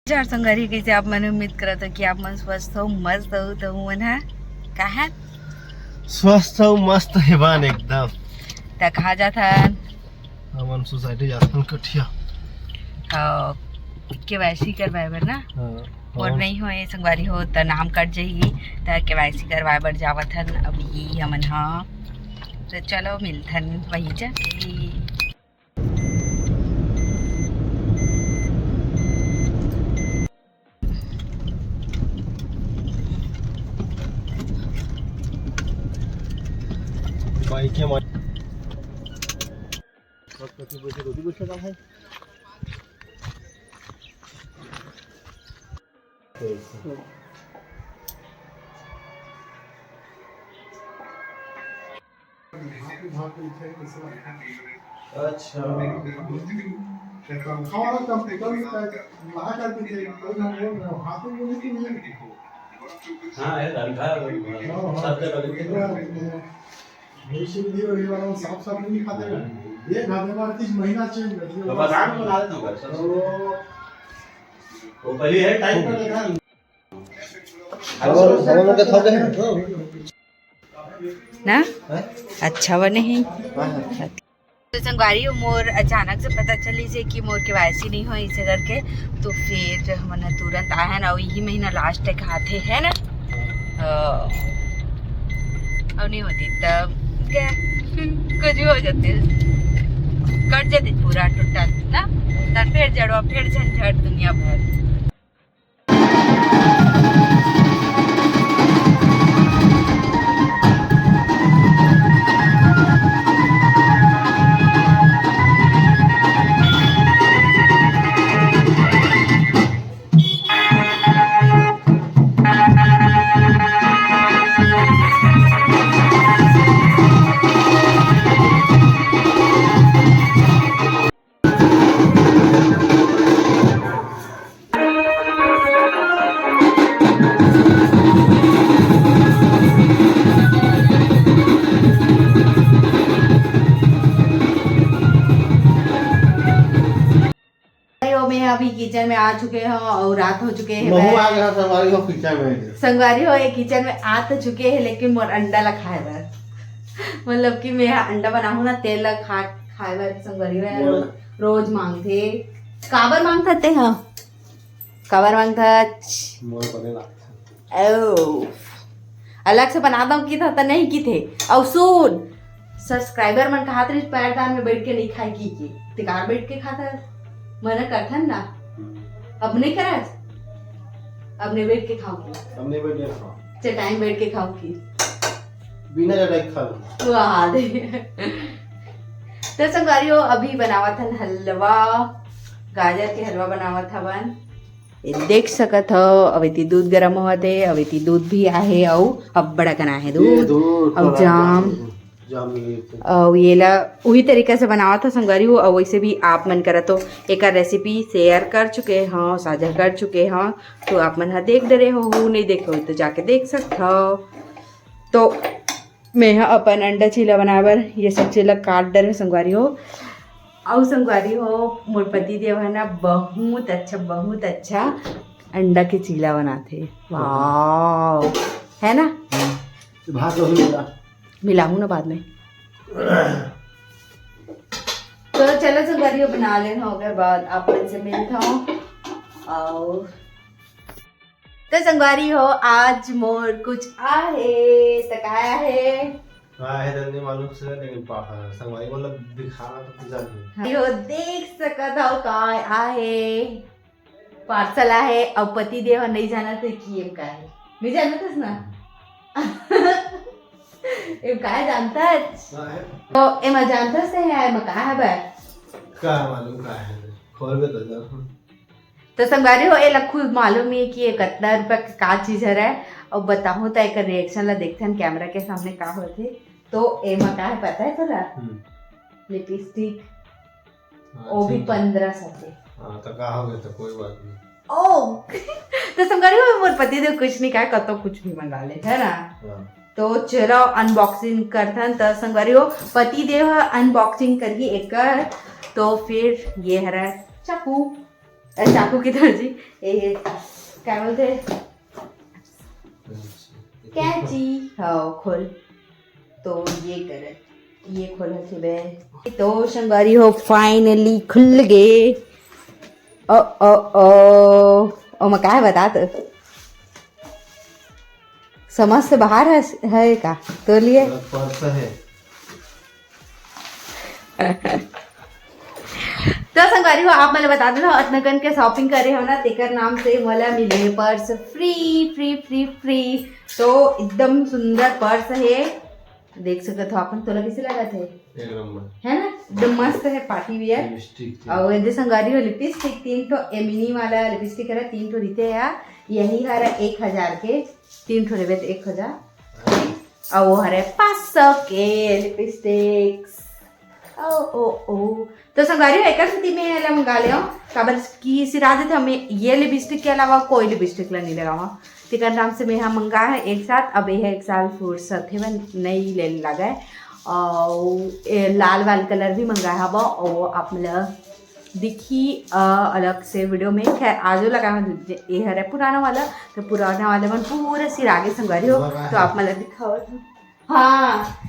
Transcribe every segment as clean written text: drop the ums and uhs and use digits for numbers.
चार संगारी कैसे आप मन उम्मीद करत हो कि आप मन स्वस्थ हो मस्त हो तो मन है कहा स्वस्थ हो मस्त हेबान एकदम त कहा जाता हमन सोसाइटी जाथन कठिया केवाईसी करवाए बर ना और हाँ नहीं हो ये संगवारी हो त नाम कट जाही त केवाईसी करवाए बर जावत हन अभी हमन हाँ तो चलो मिलथन वहीं जाके बाइक के मार कति बजे काम है अच्छा खाना कम वहाँ करते थे कोई हम बोल रहे हो हाथों में नहीं हाँ है धंधा सब जगह भविष्य में दिए वही वाला साफ साफ नहीं खाते हैं ये खाने वाला 30 महीना चेंज कर दिया तो बाजार में बना देता हूँ घर वो पहले है टाइम पर देखा हम लोग के थोड़े हैं ना अच्छा बने हैं तो संगवारी मोर अचानक से पता चली से कि मोर केवाईसी नहीं हो इसे करके तो फिर हमने तुरंत आया ना यही महीना लास्ट तक आते है ना अब नहीं होती तब क्या कुछ भी हो जाते कट जाते पूरा टोटल ना तब फिर जड़वा फिर झंझट दुनिया भर में अभी किचन में आ चुके हैं और रात हो चुके हैं बहु आ गया संगवारी हो किचन में संगवारी हो एक किचन में आ तो चुके हैं लेकिन मोर अंडा ला खाए बर मतलब कि मैं अंडा बनाऊं ना तेल ला खाए बर संगवारी हो रोज मांगते काबर मांगते हाँ काबर मांगता मोर बनेला ओ अलग से बना दो की था नहीं की थे और सुन सब्सक्राइबर मन कहा थे पैरदान में बैठ के नहीं खाई की तिकार बैठ के खाता मना करथन ना अब नहीं करा अब नहीं बैठ के खाओ की हमने बैठ के खाओ चटाई बैठ के खाओ की बिना चटाई खा लो वाह दे तो संगवारी हो अभी बनावत हन हलवा गाजर के हलवा बनावत हवन ये देख सकत हो अब इति दूध गरम होत है अब इति दूध भी आहे और अब बड़ा कना है दूध और जाम और ये ला वही तरीके से बनावा था संगवारी हो और वैसे भी आप मन करा तो एक रेसिपी शेयर कर चुके हैं साझा कर चुके हैं तो आप मन देख डरे हो नहीं देखे हो तो जाके देख सकते हो तो मैं अपन अंडा चीला बनावर ये सब चीला काट डर संगवारी हो और संगवारी हो मोर पति देव है ना बहुत अच्छा अंडा के चीला बनाते वाह है ना भात हो मिला मिलाऊं ना बाद में तो चलो संगवारी हो बना लेना होगा बाद आप मन से मिलता हूँ और तो संगवारी हो आज मोर कुछ आहे तकाया है है धन्य मालूम से लेकिन संगवारी मतलब दिखाना तो कुछ नहीं यो देख सकत हो काय आहे पार्सल आहे और पति देव नहीं जाना थे कि एम का है नहीं जानतस ना एम का जानता है तो एम जानता से है एम का है बे का मालूम का है खोल के तो संगवारी हो ए खुद मालूम है कि ये कितना रुपया का चीज है और बताऊं तो एक रिएक्शन ला देखते हैं कैमरा के सामने का होते तो एम का है पता है तोला लिपस्टिक वो भी 1500 के हाँ तो का हो गया तो कोई बात नहीं ओ तो संगवारी हो मोर पति देव कुछ नहीं कहा कतो कुछ भी मंगा ले है ना तो चलो अनबॉक्सिंग करथन तो संगवारी हो पति देव अनबॉक्सिंग करिए एक तो फिर ये हरा चाकू चाकू की दर्जी ये काय बोलते कैची हो खोल तो ये कर ये खोला थी बे तो संगवारी हो फाइनली खुल गए ओ ओ ओ मैं काय बतात समझ से बाहर है का तो लिए पर्स है तो संगवारी हो आप मला बता दो अतनगन के शॉपिंग करे हो ना तेकर नाम से मला मिले purse free free free free तो एकदम सुंदर पर्स है देख सकते हो अपन तोला कैसे लगा थे एक नंबर है ना एकदम मस्त है पार्टी वियर लिपस्टिक और ये संगवारी हो लिपस्टिक 3 ठो मिनी वाला लिपस्टिक है 3 ठो रीते या यही हरा 1000 के 3 ठो लेबे 1000 और वो हरे 500 के लिपस्टिक्स ओ ओ ओ तो संगवारी एक स्थिति में एला मंगा ले काबर की सिरा देते हमें ये लिपस्टिक के अलावा कोई लिपस्टिक ला नहीं लगावा तिकर नाम से मैं मंगा है एक साथ अब यह एक साल फुर्सत है मैं नहीं ले लगा है और लाल वाल कलर भी मंगाया है और आप मतलब दिखी अलग से वीडियो में खैर आजो लगा ये है पुराना वाला तो पुराना वाले में पूरा सिर आगे संगवारी हो तो आप मतलब दिखाओ हाँ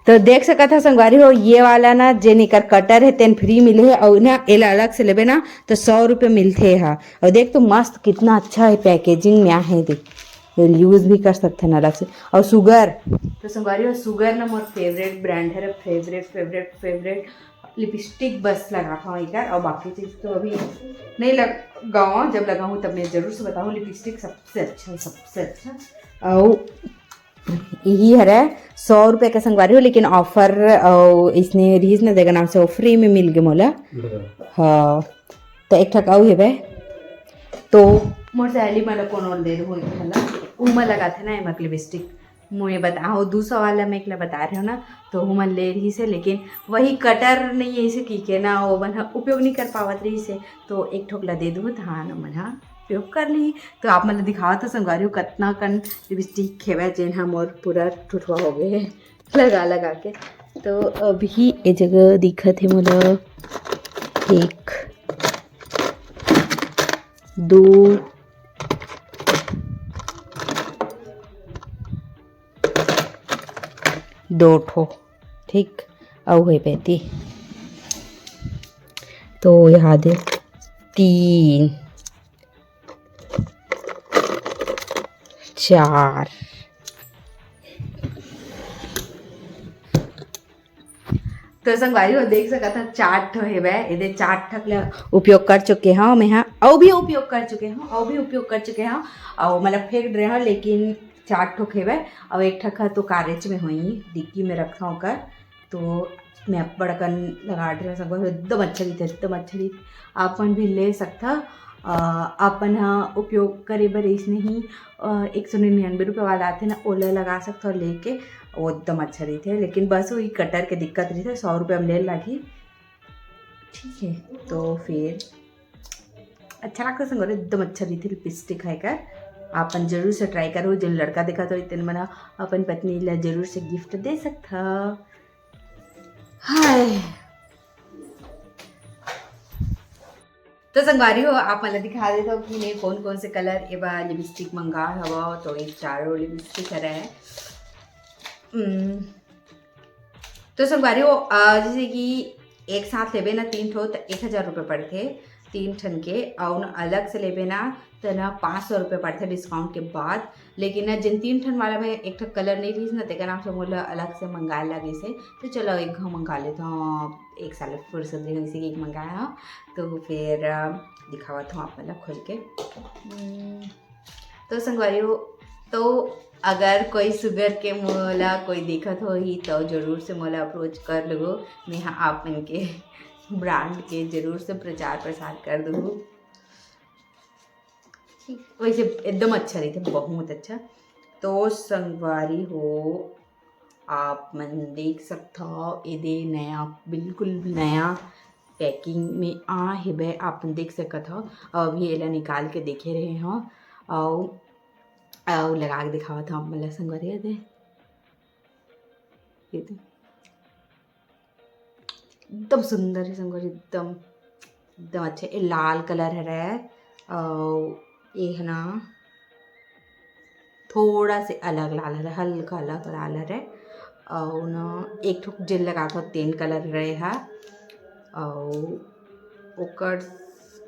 तो देख सका था संगवारी हो ये वाला ना जे निकर कटर है तेन फ्री मिले है और ना एला अलग से लेबे ना तो 100 रुपये मिलते हैं और देख तो मस्त कितना अच्छा है पैकेजिंग में है देख यूज भी कर सकते हैं अलग से और शुगर तो संगवारी हो शुगर ना मोर फेवरेट ब्रांड है फेवरेट फेवरेट फेवरेट लिपस्टिक बस लगा था वहीं का और बाकी चीज़ तो अभी नहीं लगाऊँ जब लगाऊँ तब मैं ज़रूर से बताऊँ लिपस्टिक सबसे अच्छा है सबसे अच्छा और यही है 100 रुपये का संगवारी हो लेकिन ऑफर इसने रीज ने देगा नाम से वो फ्री में मिल गए मोला हाँ तो एक ठकाऊ है भाई तो मोर सहेली मला कौन दे दो उमा लगा थे ना एमक लिपस्टिक मुझे बताओ 200 वाला मैं एकला बता रही हूँ ना तो हुमन ले रही से लेकिन वही कटर नहीं है इसे की के ना वो बना उपयोग नहीं कर पावत रही से तो एक ठोकला दे दूँ तो हाँ ना मन हाँ उपयोग कर ली तो आप मतलब दिखाओ तो संगवारी कितना कन लिपस्टिक खेवा जेन हम और पूरा ठुठवा हो गए लगा लगा के तो अभी ये जगह दिखत है मोला 1 2 2 ठो ठीक और है पैती तो यहाँ दे 3 4 तो संगवारी हो देख सका था 4 ठो है वह इधर 4 ठक उपयोग कर चुके हैं मैं हाँ और भी उपयोग कर चुके हैं और मतलब फेंक रहे हैं लेकिन 4 ठो है वह और एक ठक तो कारेज में हुई डिक्की में रखा होकर तो मैं बड़कन लगा रहा संगवारी एकदम अच्छा रीत अपन भी ले सकता अपन हाँ उपयोग करे बर इसने ही 199 रुपये वाला आते ना ओला लगा सकते हो लेके वो एकदम अच्छा रही थे लेकिन बस वही कटर के दिक्कत रही थे 100 रुपये में ले लगी ठीक है तो फिर अच्छा लगता संगवारी एकदम अच्छा रही थी लिपस्टिक है कर अपन जरूर से ट्राई करो जो लड़का देखा तो इतने मना अपन पत्नी ला जरूर से गिफ्ट दे सकता हाय तो संगवारी हो आप मतलब दिखा देते हो कि मैं कौन कौन से कलर ए बार लिपस्टिक मंगा हवा तो एक 4 लिपस्टिक है तो संगवारी हो जैसे कि एक साथ लेबे ना 3 ठो तो 1000 रुपये पड़ते 3 ठन के और अलग से लेबे ना तो ना 500 रुपये पड़ते डिस्काउंट के बाद लेकिन ना जिन 3 ठन वाला में एक ठक कलर नहीं रही ना तेका नाम से मोला अलग से मंगाए लगे से तो चलो एक घा मंगा लेता हूँ एक साल फुर्सत रही इसी एक मंगाया तो फिर दिखावा था आप मतलब खोल के तो संगवारी हो तो अगर कोई शुगर के मोला कोई दिक्कत हो ही तो ज़रूर से मोला अप्रोच कर लो मैं हाँ आप इनके ब्रांड के ज़रूर से प्रचार प्रसार कर दूँ वैसे एकदम अच्छा रही थी बहुत अच्छा तो संगवारी हो आप मन देख सकते हो ये नया बिल्कुल नया पैकिंग में आ है भाई आप देख सकते हो अभी एला निकाल के देखे रहे हो और लगा के दिखावा था मतलब संगवारी दे एकदम सुंदर है संगवारी एकदम एकदम अच्छे। ये लाल कलर है और ये है ना थोड़ा से अलग लाल है, हल्का अलग लाल है और न एक ठो जेल लगा कर 3 कलर रहे है और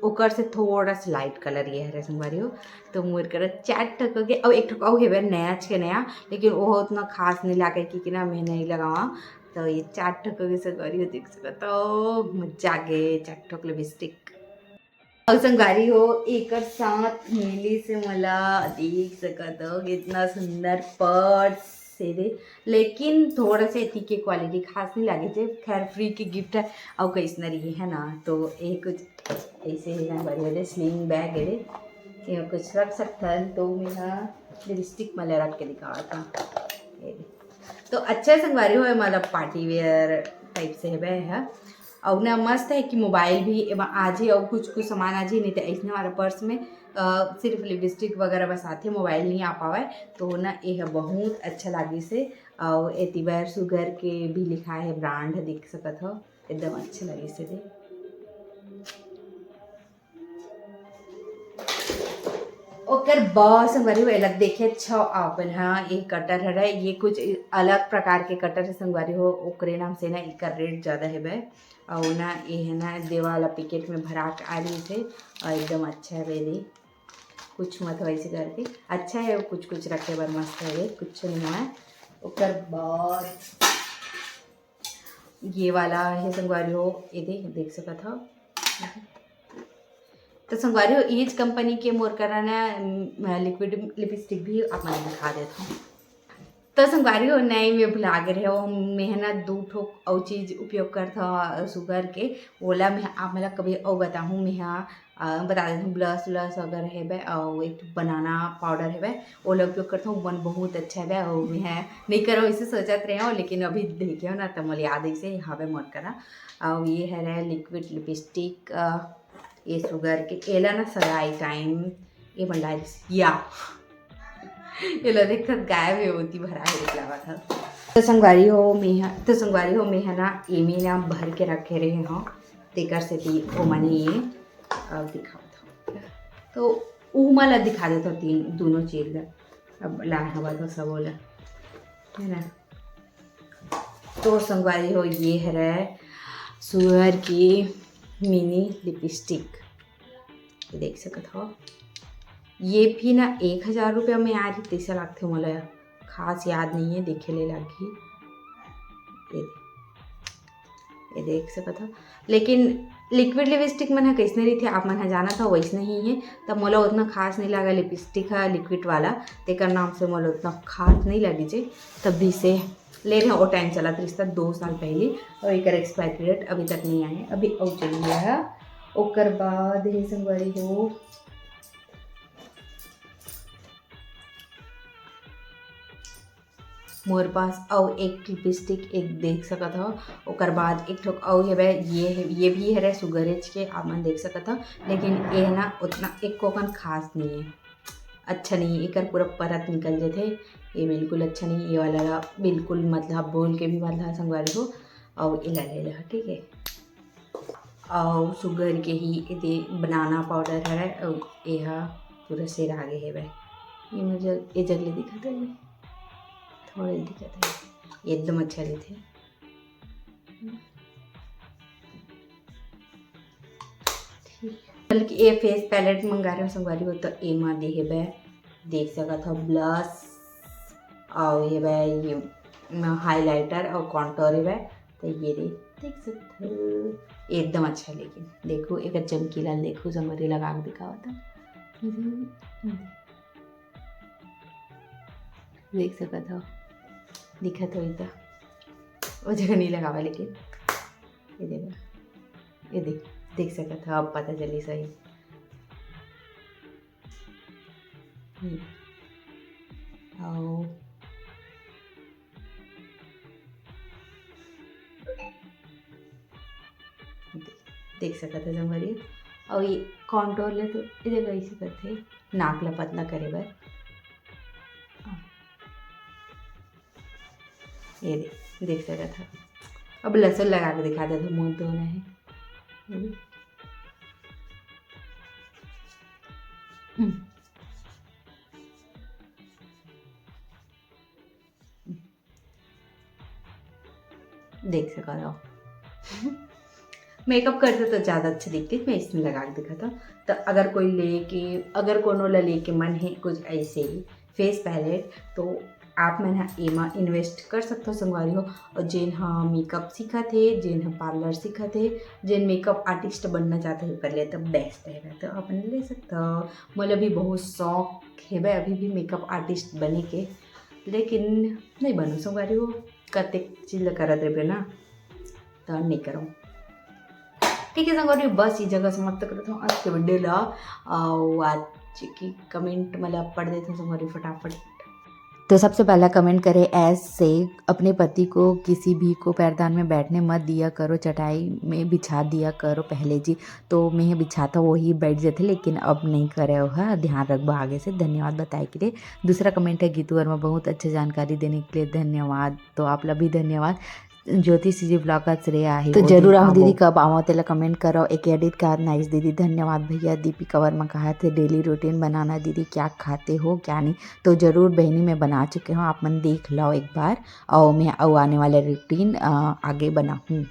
ओकर से थोड़ा सा लाइट कलर ये है संगवारी हो। तो मोर कर 4 ठक के और एक ठक और हेबे नया छे नया, लेकिन वो उतना खास नहीं लागे कि ना मैं नहीं लगावा। तो ये 4 ठक के संगवारी हो देख सकत तो मजा गे 4 ठक लिपस्टिक और संगवारी हो एक साथ मिली से मला देख सकत हो कितना सुंदर पर्स से दे, लेकिन थोड़ा से एथी के क्वालिटी खास नहीं लगे थे। खैर फ्री के गिफ्ट है और कैसना रही है ना, तो ये कुछ ऐसे ही बढ़िया स्लिंग बैग है ये कुछ रख सकता है। तो मेरा लिपस्टिक मला रख के दिखावा था तो अच्छा संगवारी हो मतलब पार्टी वेयर टाइप से है और ना मस्त है कि मोबाइल भी आज ही और कुछ कुछ सामान आज ही नहीं तो ऐसे हमारे पर्स में सिर्फ लिपस्टिक वगैरह बस आते मोबाइल नहीं आ पावा है। तो ना ये बहुत अच्छा लगी से और एतिबार शुगर के भी लिखा है ब्रांड देख सकत हो एकदम अच्छा लगी से दे। ओकर बॉस संगवारी हो अलग देखे छ आपन हाँ ये कटर है ये कुछ अलग प्रकार के कटर है संगवारी हो। ओकरे नाम से ना इसका रेट ज़्यादा है और ना ये है ना देवाला पैकेट में भरा के आ रही थे और एकदम अच्छा है बेदी कुछ मत वैसे करके अच्छा है कुछ कुछ रखे बार मस्त है कुछ नहीं है। ओकर बाद ये वाला है संगवारी हो ये देख सकत हो। तो संगवारी हो एज कंपनी के मोर कराना लिक्विड लिपस्टिक भी आप मैं दिखा देता हूँ। तो संगवारी हो नहीं मैं भुला गए रहे हो मैं ना 2 ठोक और चीज़ उपयोग करता शुगर के ओला मैं आप मला कभी और बताऊँ मैं हाँ बता देता हूँ। ब्लश व्लश अगर है और एक बनाना पाउडर है ओला उपयोग करता हूँ वन बहुत अच्छा है और मैं नहीं करो इसे सोचत रहे हो लेकिन अभी देखे हो ना तो मुझे याद ऐसे हाँ मत करा। और ये है लिक्विड लिपस्टिक ये शुगर के एला ना सगाई टाइम ये बंडाई या ये लो देख गायब है होती भरा है निकला था। तो संगवारी हो मैं है ना ये में ना भर के रखे रहे हो तेकर से भी वो मैंने ये अब दिखा था तो वो मला दिखा देता तीन दोनों चीज़ अब ला हवा तो सब बोला है ना। तो संगवारी हो ये है शुगर की मिनी लिपस्टिक देख सकते हो। ये भी ना 1000 रुपया में आ रही तैसा लगते मला खास याद नहीं है देखे ले लगी ये देख सकते हो। लेकिन लिक्विड लिपस्टिक मन कैसने रही थी आप मन जाना था वैसने ही है तब मोला उतना खास नहीं लगा लिपस्टिक है लिक्विड वाला तेकर नाम से मोला उतना खास नहीं लगी जे तब भी से ले रहे वो टाइम चला रिश्ता 2 साल पहले और एक एक्सपायरी डेट अभी तक नहीं आए अभी और चल गया है। ओकर बाद हे संगवारी हो मोर पास और एक लिपस्टिक एक देख सकत हो। ओकर बाद एक ठोक और है ये भी है शुगरेज के आप मन देख सकत हो लेकिन ये ना उतना एक कोकन खास नहीं है अच्छा नहीं है। एक पूरा परत निकल जाते ये बिल्कुल अच्छा नहीं ये वाला बिल्कुल मतलब बोल के भी मतलब संगवारी हो और ये ले ठीक है। और शुगर के ही ये बनाना पाउडर है और यह पूरा सिर आगे है ये मुझे ये जगले दिखाता है थोड़े दिखाता है एकदम अच्छा लेते बल्कि ये फेस पैलेट मंगा रहे हो संगवारी हो तो एमा देख सकत हो ब्लश और ये हाइलाइटर और कॉन्टोर है तो ये देख सकते हो एकदम अच्छा लेकिन देखो एक चमकीला देखो संगवारी लगा के दिखावा था देख सकत हो दिखत हो इतना वो जगह नहीं लगावा लेकिन ये देखो ये देख सकत हो अब पता चली सही और देख सकते हो संगवारी और ये कॉन्टोर ले तो ये कैसे करते नाक ला पतला करे बर ये देख सकते हो। अब लहसुन लगा के दिखा दे तो मुँह धोना है देख सका हो मेकअप करते तो ज़्यादा अच्छी दिखती, मैं इसमें लगा के दिखा था। तो अगर कोई अगर कोनो ला लेके मन है कुछ ऐसे ही फेस पैलेट, तो आप मैंने एमा इन्वेस्ट कर सकते हो संगवारी हो। और जिन हाँ मेकअप सीखा थे, जिन हाँ पार्लर सीखा थे, जिन मेकअप आर्टिस्ट बनना चाहते हो कर ले तो बेस्ट है, तो अपने ले सकते हो। मुझे भी बहुत शौक है भाई अभी भी मेकअप आर्टिस्ट बने के, लेकिन नहीं बनू संगवारी हो, कते चीज़ करत रहे ना, तो नहीं करूँ। ठीक है संगवारी, बस ये जगह समाप्त करता हूँ आज के वीडियो ला। और आज की कमेंट मतलब पढ़ देते हैं संगवारी फटाफट। तो सबसे पहला कमेंट करे ऐसे, अपने पति को किसी भी को पैरदान में बैठने मत दिया करो, चटाई में बिछा दिया करो पहले जी। तो मैं बिछाता वही बैठ जाते, लेकिन अब नहीं करे हो, हाँ ध्यान रखो आगे से। धन्यवाद बताए के लिए। दूसरा कमेंट है गीतू वर्मा, बहुत अच्छी जानकारी देने के लिए धन्यवाद। तो आप लोग भी धन्यवाद। ज्योति सीजी ब्लॉग का श्रेय आहे, तो जरूर आओ दीदी, कब आओ तेला कमेंट करो। एक एडिट का नाइस दीदी, धन्यवाद भैया। दीपिका वर्मा कहा थे डेली रूटीन बनाना दीदी, क्या खाते हो क्या नहीं, तो ज़रूर बहनी मैं बना चुके हूँ, आप मन देख लो एक बार। और मैं आने वाले रूटीन आगे बनाऊँ।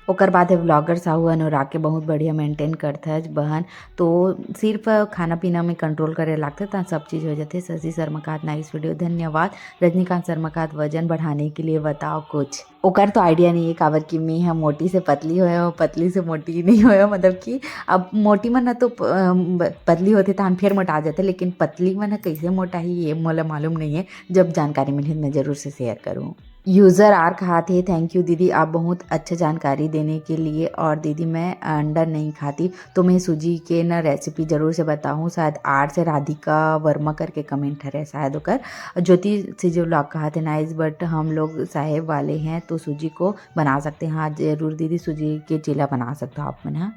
ओकर बाद है व्लॉगर साहू अनुराग के बहुत बढ़िया मेंटेन करता है बहन, तो सिर्फ खाना पीना में कंट्रोल करे लगता है, सब चीज़ हो जाते। शशि शर्माकात नाइस वीडियो, धन्यवाद। रजनीकांत शर्माकात वजन बढ़ाने के लिए बताओ कुछ। ओकर तो आइडिया नहीं है काबर कि मैं हम मोटी से पतली होया हो, पतली से मोटी नहीं होया, मतलब कि अब मोटी मन न तो पतली होते तो हम फिर मोटा जाते, लेकिन पतली मन कैसे मोटा ही ये मुझे मालूम नहीं है। जब जानकारी मिले मैं ज़रूर से शेयर करूँ। यूज़र आर कहा थे थैंक यू दीदी, आप बहुत अच्छा जानकारी देने के लिए। और दीदी मैं अंडा नहीं खाती, तो मैं सूजी के ना रेसिपी ज़रूर से बताऊँ। शायद आर से राधिका वर्मा करके कमेंट है शायद होकर। ज्योति से जो ब्लॉग कहा थे नाइस, बट हम लोग साहेब वाले हैं तो सूजी को बना सकते हैं। हाँ ज़रूर दीदी, सूजी के चीला बना सकते हो आप मैंने। हाँ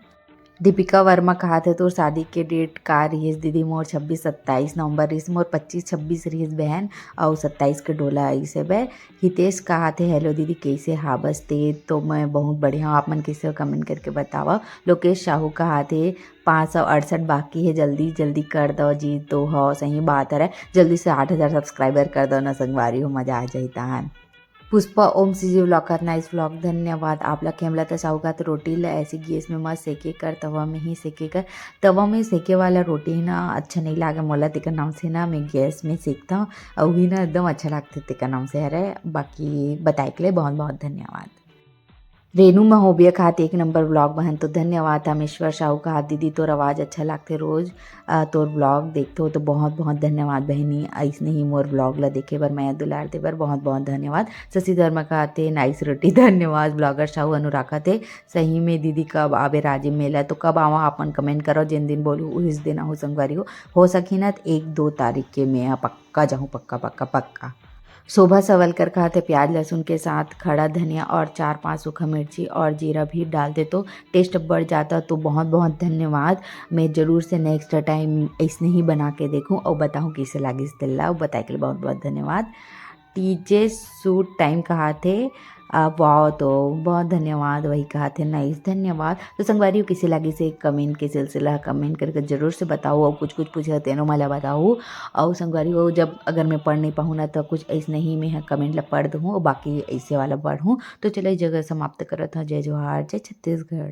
दीपिका वर्मा कहा थे तो शादी के डेट का रहीस दीदी, मोर 26-27 नवंबर रहीस, मोर 25-26 रहीस बहन, और 27 के डोला ऐसे बे। हितेश कहा थे हेलो दीदी कैसे हाँ बसते, तो मैं बहुत बढ़िया हूँ, आप मन कैसे हो कमेंट करके बतावा। लोकेश साहू कहा थे 568 बाकी है, जल्दी जल्दी कर दो जी। तो हो सही बात है, जल्दी से 8000 सब्सक्राइबर कर दो ना संगवारी हो, मज़ा आ जाता है। पुष्पा ओम सीजी व्लॉग का नाइस व्लॉग, धन्यवाद। आप लोग खेमला तो साहुकात रोटी ला ऐसी गैस में मत सेके कर, तवा में ही सेके कर। तवा में सेके वाला रोटी ना अच्छा नहीं लागे मोला, तेका नाम से ना मैं गैस में सेकता हूँ, और भी ना एकदम अच्छा लगता है तेका नाम से है। बाकी बताए के लिए बहुत बहुत धन्यवाद। रेनू महोबिया खात 1 नंबर ब्लॉग बहन, तो धन्यवाद। रामेश्वर साहू कहा दीदी तोर आवाज़ अच्छा लगते, रोज़ तोर ब्लॉग देखते हो, तो बहुत बहुत धन्यवाद बहनी। ऐसने ही मोर ब्लॉग ला देखे बर, मैं दुलारते बर बहुत बहुत धन्यवाद। शशि धर्मा कहते नाइस रोटी, धन्यवाद। ब्लॉगर साहू अनुराग थे सही में दीदी कब आवे राजिम मेला, तो कब आवा अपन कमेंट करो, जिन दिन बोलूँ उस दिन आहू संगवारी हो सकी ना 1-2 तारीख के मैं पक्का जाऊँ, पक्का पक्का पक्का। शोभा सवलकर कहा थे प्याज लहसुन के साथ खड़ा धनिया और 4-5 सूखा मिर्ची और जीरा भी डाल दे तो टेस्ट बढ़ जाता, तो बहुत बहुत धन्यवाद। मैं ज़रूर से नेक्स्ट टाइम ऐसे ही बना के देखूं और बताऊं कैसे लगी इस दिल्ला, और बताए के लिए बहुत बहुत धन्यवाद। टीजे सूट टाइम कहा थे वाह, तो बहुत धन्यवाद। वही कहा थे नाइस, धन्यवाद। तो संगवारी किसी लगी से कमेंट के सिलसिला कमेंट करके ज़रूर से बताओ, और कुछ पूछे तेनो मला बताओ। और संगवारी हो जब अगर मैं पढ़ नहीं पाऊँ ना, तो कुछ ऐसे नहीं मैं कमेंट ला पढ़ दूँ, और बाकी ऐसे वाला पढ़ूँ। तो चलो इस जगह समाप्त करता हूँ। जय जोहार, जय छत्तीसगढ़।